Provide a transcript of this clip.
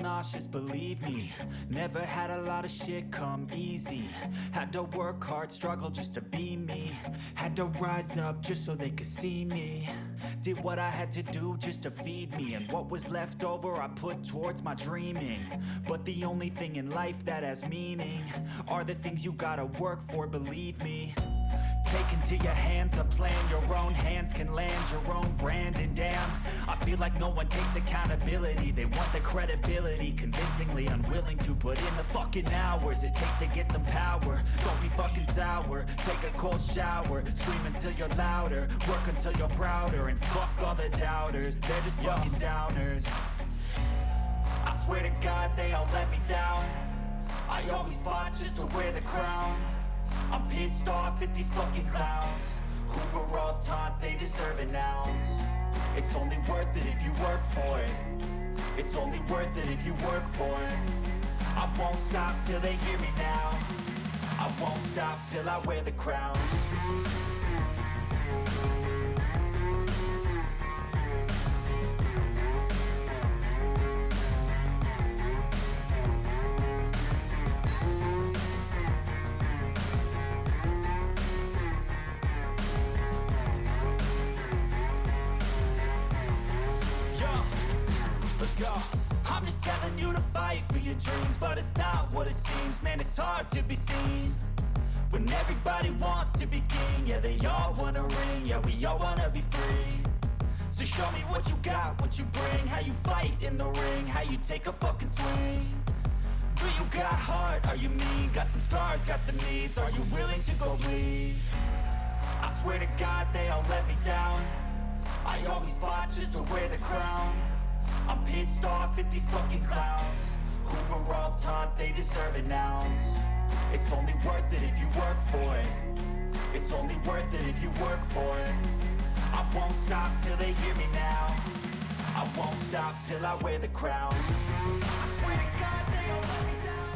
nauseous, believe me. Never had a lot of shit come easy. Had to work hard, struggle just to be me. Had to rise up just so they could see me. Did what I had to do just to feed me. And what was left over I put towards my dreaming. But the only thing in life that has meaning are the things you gotta work for, believe me. Take into your hands a plan, your own hands can land your own brand. And damn, I feel like no one takes accountability. They want the credibility, convincingly unwilling to put in the fucking hours it takes to get some power. Don't be fucking sour, take a cold shower. Scream until you're louder, work until you're prouder. And fuck all the doubters, they're just fucking downers. I swear to God they all let me down. I always fought just to wear the crown. I'm pissed off at these fucking clowns who were all taught they deserve an ounce. It's only worth it if you work for it. It's only worth it if you work for it. I won't stop till they hear me now. I won't stop till I wear the crown. I'm just telling you to fight for your dreams, but it's not what it seems. Man, it's hard to be seen when everybody wants to be king. Yeah, they all wanna ring, yeah, we all wanna be free. So show me what you got, what you bring, how you fight in the ring, how you take a fucking swing. Do you got heart, are you mean? Got some scars, got some needs, are you willing to go bleed? I swear to God they all let me down. I always fought just to wear the crown. I'm pissed off at these fucking clowns who were all taught they deserve an ounce. It's only worth it if you work for it. It's only worth it if you work for it. I won't stop till they hear me now. I won't stop till I wear the crown. I swear to God they all let me down.